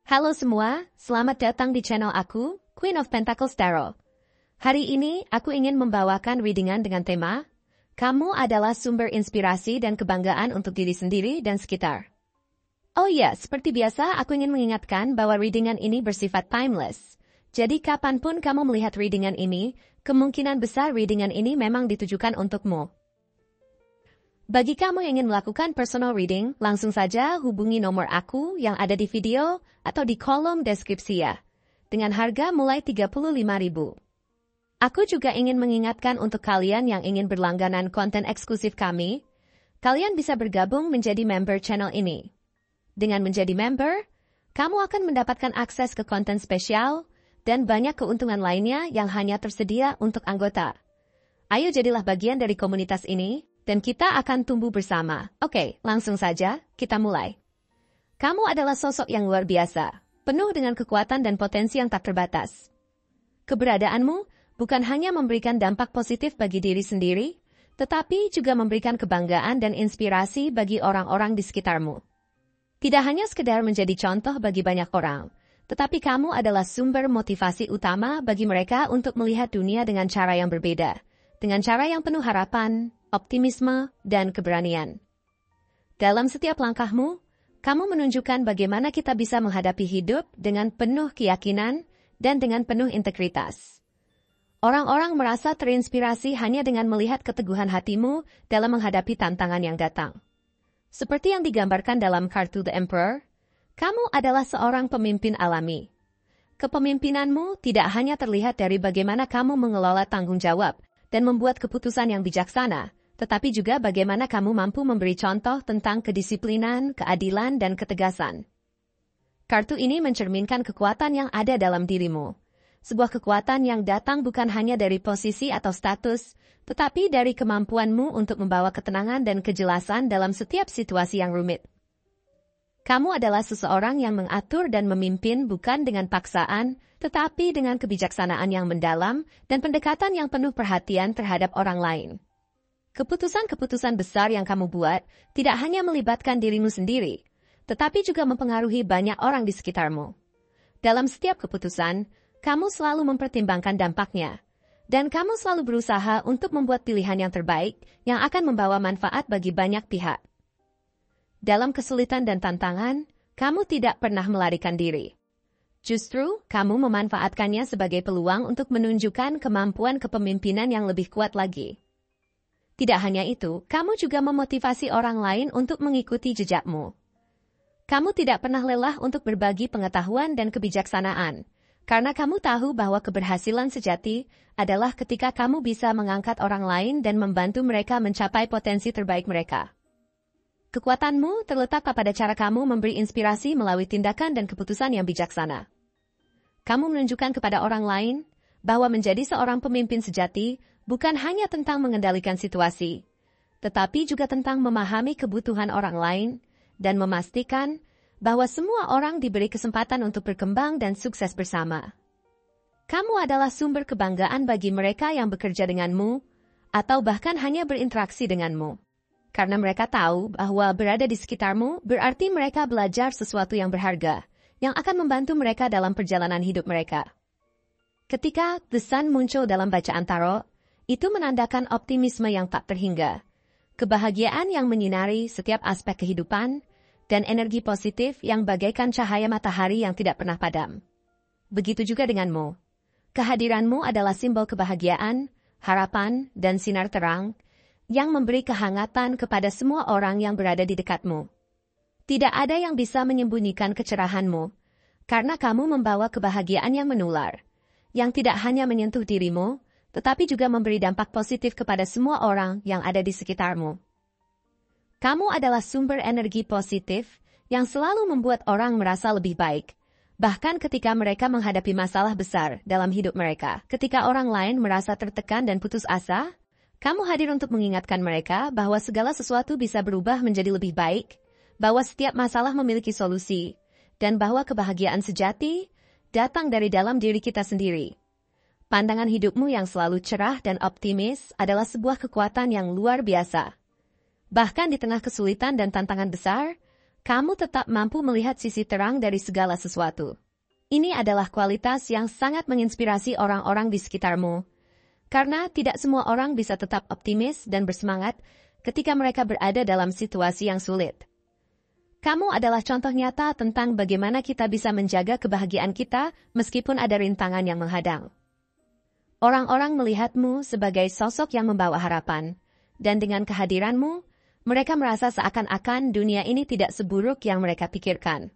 Halo semua, selamat datang di channel aku, Queen of Pentacles Tarot. Hari ini, aku ingin membawakan readingan dengan tema, kamu adalah sumber inspirasi dan kebanggaan untuk diri sendiri dan sekitar. Oh iya, seperti biasa, aku ingin mengingatkan bahwa readingan ini bersifat timeless. Jadi kapanpun kamu melihat readingan ini, kemungkinan besar readingan ini memang ditujukan untukmu. Bagi kamu yang ingin melakukan personal reading, langsung saja hubungi nomor aku yang ada di video atau di kolom deskripsi ya, dengan harga mulai 35.000. Aku juga ingin mengingatkan untuk kalian yang ingin berlangganan konten eksklusif kami, kalian bisa bergabung menjadi member channel ini. Dengan menjadi member, kamu akan mendapatkan akses ke konten spesial dan banyak keuntungan lainnya yang hanya tersedia untuk anggota. Ayo jadilah bagian dari komunitas ini, dan kita akan tumbuh bersama. Oke, langsung saja, kita mulai. Kamu adalah sosok yang luar biasa, penuh dengan kekuatan dan potensi yang tak terbatas. Keberadaanmu bukan hanya memberikan dampak positif bagi diri sendiri, tetapi juga memberikan kebanggaan dan inspirasi bagi orang-orang di sekitarmu. Tidak hanya sekedar menjadi contoh bagi banyak orang, tetapi kamu adalah sumber motivasi utama bagi mereka untuk melihat dunia dengan cara yang berbeda, dengan cara yang penuh harapan, optimisme, dan keberanian. Dalam setiap langkahmu, kamu menunjukkan bagaimana kita bisa menghadapi hidup dengan penuh keyakinan dan dengan penuh integritas. Orang-orang merasa terinspirasi hanya dengan melihat keteguhan hatimu dalam menghadapi tantangan yang datang. Seperti yang digambarkan dalam kartu The Emperor, kamu adalah seorang pemimpin alami. Kepemimpinanmu tidak hanya terlihat dari bagaimana kamu mengelola tanggung jawab dan membuat keputusan yang bijaksana, tetapi juga bagaimana kamu mampu memberi contoh tentang kedisiplinan, keadilan, dan ketegasan. Kartu ini mencerminkan kekuatan yang ada dalam dirimu. Sebuah kekuatan yang datang bukan hanya dari posisi atau status, tetapi dari kemampuanmu untuk membawa ketenangan dan kejelasan dalam setiap situasi yang rumit. Kamu adalah seseorang yang mengatur dan memimpin bukan dengan paksaan, tetapi dengan kebijaksanaan yang mendalam dan pendekatan yang penuh perhatian terhadap orang lain. Keputusan-keputusan besar yang kamu buat tidak hanya melibatkan dirimu sendiri, tetapi juga mempengaruhi banyak orang di sekitarmu. Dalam setiap keputusan, kamu selalu mempertimbangkan dampaknya, dan kamu selalu berusaha untuk membuat pilihan yang terbaik yang akan membawa manfaat bagi banyak pihak. Dalam kesulitan dan tantangan, kamu tidak pernah melarikan diri. Justru, kamu memanfaatkannya sebagai peluang untuk menunjukkan kemampuan kepemimpinan yang lebih kuat lagi. Tidak hanya itu, kamu juga memotivasi orang lain untuk mengikuti jejakmu. Kamu tidak pernah lelah untuk berbagi pengetahuan dan kebijaksanaan, karena kamu tahu bahwa keberhasilan sejati adalah ketika kamu bisa mengangkat orang lain dan membantu mereka mencapai potensi terbaik mereka. Kekuatanmu terletak pada cara kamu memberi inspirasi melalui tindakan dan keputusan yang bijaksana. Kamu menunjukkan kepada orang lain bahwa menjadi seorang pemimpin sejati bukan hanya tentang mengendalikan situasi, tetapi juga tentang memahami kebutuhan orang lain dan memastikan bahwa semua orang diberi kesempatan untuk berkembang dan sukses bersama. Kamu adalah sumber kebanggaan bagi mereka yang bekerja denganmu atau bahkan hanya berinteraksi denganmu. Karena mereka tahu bahwa berada di sekitarmu berarti mereka belajar sesuatu yang berharga, yang akan membantu mereka dalam perjalanan hidup mereka. Ketika The Sun muncul dalam bacaan tarot, itu menandakan optimisme yang tak terhingga, kebahagiaan yang menyinari setiap aspek kehidupan, dan energi positif yang bagaikan cahaya matahari yang tidak pernah padam. Begitu juga denganmu. Kehadiranmu adalah simbol kebahagiaan, harapan, dan sinar terang, yang memberi kehangatan kepada semua orang yang berada di dekatmu. Tidak ada yang bisa menyembunyikan kecerahanmu, karena kamu membawa kebahagiaan yang menular, yang tidak hanya menyentuh dirimu, tetapi juga memberi dampak positif kepada semua orang yang ada di sekitarmu. Kamu adalah sumber energi positif yang selalu membuat orang merasa lebih baik, bahkan ketika mereka menghadapi masalah besar dalam hidup mereka. Ketika orang lain merasa tertekan dan putus asa, kamu hadir untuk mengingatkan mereka bahwa segala sesuatu bisa berubah menjadi lebih baik, bahwa setiap masalah memiliki solusi, dan bahwa kebahagiaan sejati datang dari dalam diri kita sendiri. Pandangan hidupmu yang selalu cerah dan optimis adalah sebuah kekuatan yang luar biasa. Bahkan di tengah kesulitan dan tantangan besar, kamu tetap mampu melihat sisi terang dari segala sesuatu. Ini adalah kualitas yang sangat menginspirasi orang-orang di sekitarmu. Karena tidak semua orang bisa tetap optimis dan bersemangat ketika mereka berada dalam situasi yang sulit. Kamu adalah contoh nyata tentang bagaimana kita bisa menjaga kebahagiaan kita meskipun ada rintangan yang menghadang. Orang-orang melihatmu sebagai sosok yang membawa harapan, dan dengan kehadiranmu, mereka merasa seakan-akan dunia ini tidak seburuk yang mereka pikirkan.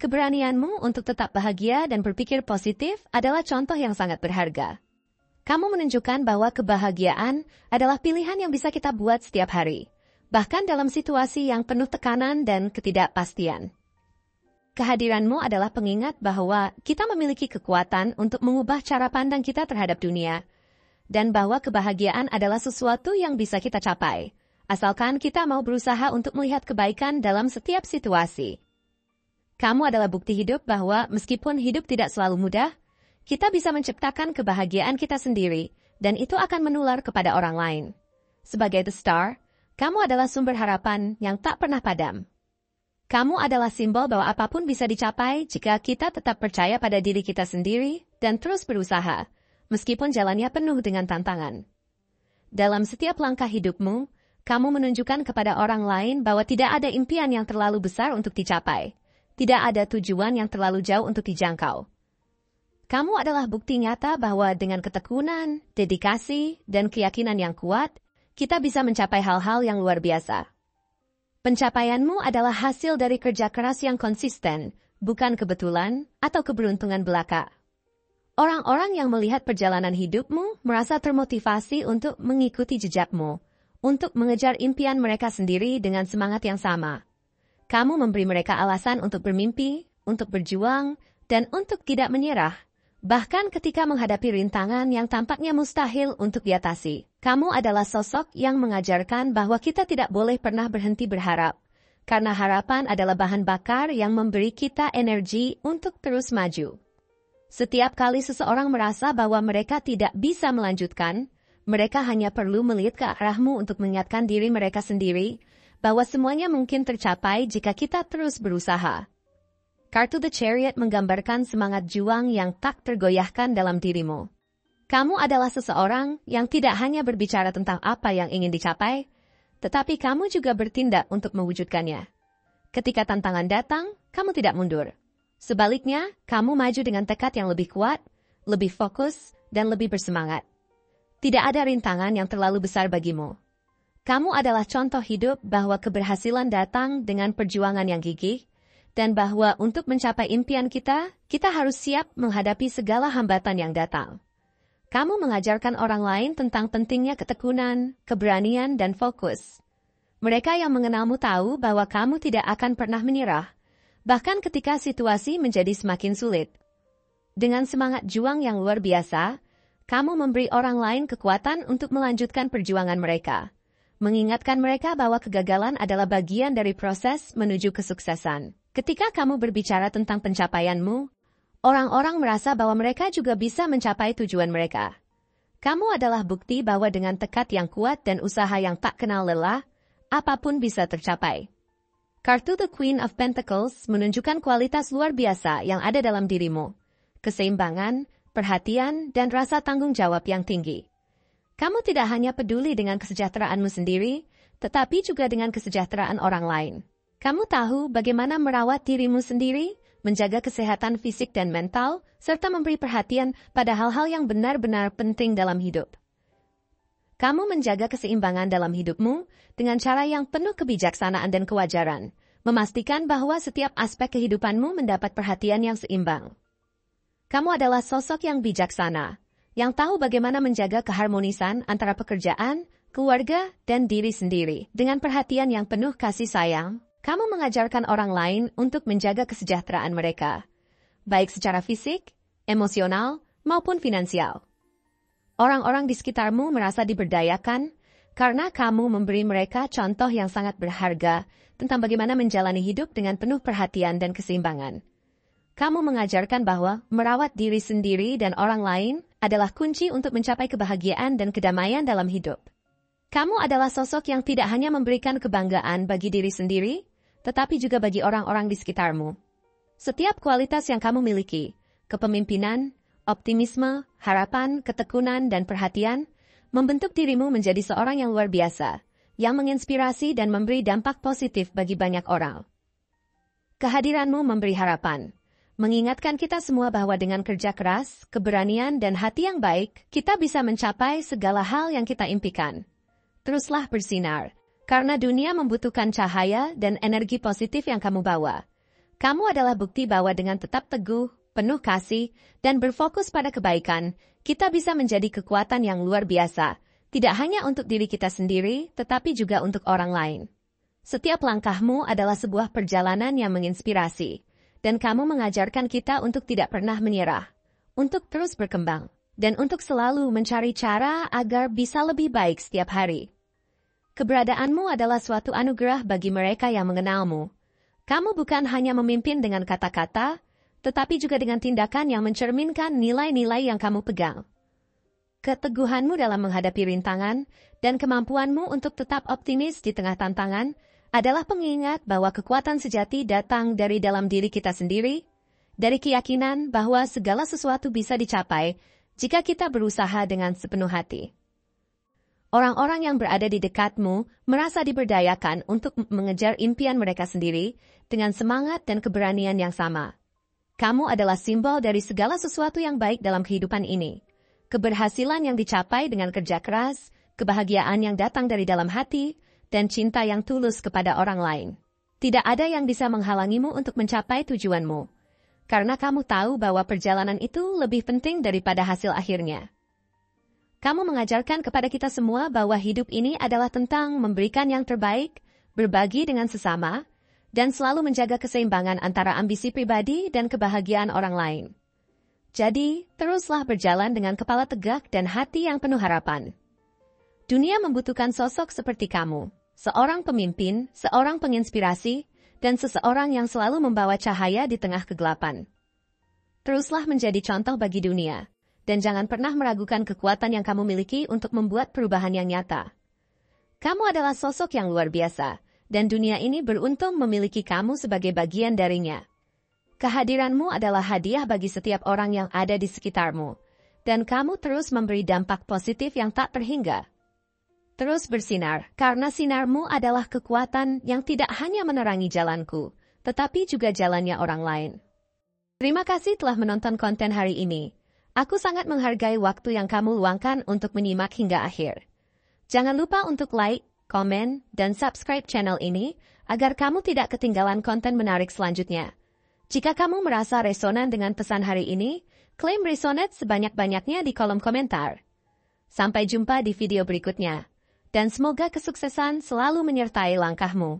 Keberanianmu untuk tetap bahagia dan berpikir positif adalah contoh yang sangat berharga. Kamu menunjukkan bahwa kebahagiaan adalah pilihan yang bisa kita buat setiap hari, bahkan dalam situasi yang penuh tekanan dan ketidakpastian. Kehadiranmu adalah pengingat bahwa kita memiliki kekuatan untuk mengubah cara pandang kita terhadap dunia, dan bahwa kebahagiaan adalah sesuatu yang bisa kita capai, asalkan kita mau berusaha untuk melihat kebaikan dalam setiap situasi. Kamu adalah bukti hidup bahwa meskipun hidup tidak selalu mudah, kita bisa menciptakan kebahagiaan kita sendiri, dan itu akan menular kepada orang lain. Sebagai The Star, kamu adalah sumber harapan yang tak pernah padam. Kamu adalah simbol bahwa apapun bisa dicapai jika kita tetap percaya pada diri kita sendiri dan terus berusaha, meskipun jalannya penuh dengan tantangan. Dalam setiap langkah hidupmu, kamu menunjukkan kepada orang lain bahwa tidak ada impian yang terlalu besar untuk dicapai. Tidak ada tujuan yang terlalu jauh untuk dijangkau. Kamu adalah bukti nyata bahwa dengan ketekunan, dedikasi, dan keyakinan yang kuat, kita bisa mencapai hal-hal yang luar biasa. Pencapaianmu adalah hasil dari kerja keras yang konsisten, bukan kebetulan atau keberuntungan belaka. Orang-orang yang melihat perjalanan hidupmu merasa termotivasi untuk mengikuti jejakmu, untuk mengejar impian mereka sendiri dengan semangat yang sama. Kamu memberi mereka alasan untuk bermimpi, untuk berjuang, dan untuk tidak menyerah. Bahkan ketika menghadapi rintangan yang tampaknya mustahil untuk diatasi. Kamu adalah sosok yang mengajarkan bahwa kita tidak boleh pernah berhenti berharap. Karena harapan adalah bahan bakar yang memberi kita energi untuk terus maju. Setiap kali seseorang merasa bahwa mereka tidak bisa melanjutkan, mereka hanya perlu melihat ke arahmu untuk mengingatkan diri mereka sendiri, bahwa semuanya mungkin tercapai jika kita terus berusaha. Kartu The Chariot menggambarkan semangat juang yang tak tergoyahkan dalam dirimu. Kamu adalah seseorang yang tidak hanya berbicara tentang apa yang ingin dicapai, tetapi kamu juga bertindak untuk mewujudkannya. Ketika tantangan datang, kamu tidak mundur. Sebaliknya, kamu maju dengan tekad yang lebih kuat, lebih fokus, dan lebih bersemangat. Tidak ada rintangan yang terlalu besar bagimu. Kamu adalah contoh hidup bahwa keberhasilan datang dengan perjuangan yang gigih, dan bahwa untuk mencapai impian kita harus siap menghadapi segala hambatan yang datang. Kamu mengajarkan orang lain tentang pentingnya ketekunan, keberanian, dan fokus. Mereka yang mengenalmu tahu bahwa kamu tidak akan pernah menyerah, bahkan ketika situasi menjadi semakin sulit. Dengan semangat juang yang luar biasa, kamu memberi orang lain kekuatan untuk melanjutkan perjuangan mereka. Mengingatkan mereka bahwa kegagalan adalah bagian dari proses menuju kesuksesan. Ketika kamu berbicara tentang pencapaianmu, orang-orang merasa bahwa mereka juga bisa mencapai tujuan mereka. Kamu adalah bukti bahwa dengan tekad yang kuat dan usaha yang tak kenal lelah, apapun bisa tercapai. Kartu The Queen of Pentacles menunjukkan kualitas luar biasa yang ada dalam dirimu. Keseimbangan, perhatian, dan rasa tanggung jawab yang tinggi. Kamu tidak hanya peduli dengan kesejahteraanmu sendiri, tetapi juga dengan kesejahteraan orang lain. Kamu tahu bagaimana merawat dirimu sendiri, menjaga kesehatan fisik dan mental, serta memberi perhatian pada hal-hal yang benar-benar penting dalam hidup. Kamu menjaga keseimbangan dalam hidupmu dengan cara yang penuh kebijaksanaan dan kewajaran, memastikan bahwa setiap aspek kehidupanmu mendapat perhatian yang seimbang. Kamu adalah sosok yang bijaksana, yang tahu bagaimana menjaga keharmonisan antara pekerjaan, keluarga, dan diri sendiri. Dengan perhatian yang penuh kasih sayang, kamu mengajarkan orang lain untuk menjaga kesejahteraan mereka, baik secara fisik, emosional, maupun finansial. Orang-orang di sekitarmu merasa diberdayakan karena kamu memberi mereka contoh yang sangat berharga tentang bagaimana menjalani hidup dengan penuh perhatian dan keseimbangan. Kamu mengajarkan bahwa merawat diri sendiri dan orang lain adalah kunci untuk mencapai kebahagiaan dan kedamaian dalam hidup. Kamu adalah sosok yang tidak hanya memberikan kebanggaan bagi diri sendiri, tetapi juga bagi orang-orang di sekitarmu. Setiap kualitas yang kamu miliki, kepemimpinan, optimisme, harapan, ketekunan, dan perhatian, membentuk dirimu menjadi seorang yang luar biasa, yang menginspirasi dan memberi dampak positif bagi banyak orang. Kehadiranmu memberi harapan, mengingatkan kita semua bahwa dengan kerja keras, keberanian, dan hati yang baik, kita bisa mencapai segala hal yang kita impikan. Teruslah bersinar, karena dunia membutuhkan cahaya dan energi positif yang kamu bawa. Kamu adalah bukti bahwa dengan tetap teguh, penuh kasih, dan berfokus pada kebaikan, kita bisa menjadi kekuatan yang luar biasa, tidak hanya untuk diri kita sendiri, tetapi juga untuk orang lain. Setiap langkahmu adalah sebuah perjalanan yang menginspirasi, dan kamu mengajarkan kita untuk tidak pernah menyerah, untuk terus berkembang, dan untuk selalu mencari cara agar bisa lebih baik setiap hari. Keberadaanmu adalah suatu anugerah bagi mereka yang mengenalmu. Kamu bukan hanya memimpin dengan kata-kata, tetapi juga dengan tindakan yang mencerminkan nilai-nilai yang kamu pegang. Keteguhanmu dalam menghadapi rintangan dan kemampuanmu untuk tetap optimis di tengah tantangan adalah pengingat bahwa kekuatan sejati datang dari dalam diri kita sendiri, dari keyakinan bahwa segala sesuatu bisa dicapai jika kita berusaha dengan sepenuh hati. Orang-orang yang berada di dekatmu merasa diberdayakan untuk mengejar impian mereka sendiri dengan semangat dan keberanian yang sama. Kamu adalah simbol dari segala sesuatu yang baik dalam kehidupan ini. Keberhasilan yang dicapai dengan kerja keras, kebahagiaan yang datang dari dalam hati, dan cinta yang tulus kepada orang lain. Tidak ada yang bisa menghalangimu untuk mencapai tujuanmu, karena kamu tahu bahwa perjalanan itu lebih penting daripada hasil akhirnya. Kamu mengajarkan kepada kita semua bahwa hidup ini adalah tentang memberikan yang terbaik, berbagi dengan sesama, dan selalu menjaga keseimbangan antara ambisi pribadi dan kebahagiaan orang lain. Jadi, teruslah berjalan dengan kepala tegak dan hati yang penuh harapan. Dunia membutuhkan sosok seperti kamu, seorang pemimpin, seorang penginspirasi, dan seseorang yang selalu membawa cahaya di tengah kegelapan. Teruslah menjadi contoh bagi dunia. Dan jangan pernah meragukan kekuatan yang kamu miliki untuk membuat perubahan yang nyata. Kamu adalah sosok yang luar biasa, dan dunia ini beruntung memiliki kamu sebagai bagian darinya. Kehadiranmu adalah hadiah bagi setiap orang yang ada di sekitarmu, dan kamu terus memberi dampak positif yang tak terhingga. Terus bersinar, karena sinarmu adalah kekuatan yang tidak hanya menerangi jalanku, tetapi juga jalannya orang lain. Terima kasih telah menonton konten hari ini. Aku sangat menghargai waktu yang kamu luangkan untuk menyimak hingga akhir. Jangan lupa untuk like, komen, dan subscribe channel ini agar kamu tidak ketinggalan konten menarik selanjutnya. Jika kamu merasa resonan dengan pesan hari ini, klaim resonate sebanyak-banyaknya di kolom komentar. Sampai jumpa di video berikutnya, dan semoga kesuksesan selalu menyertai langkahmu.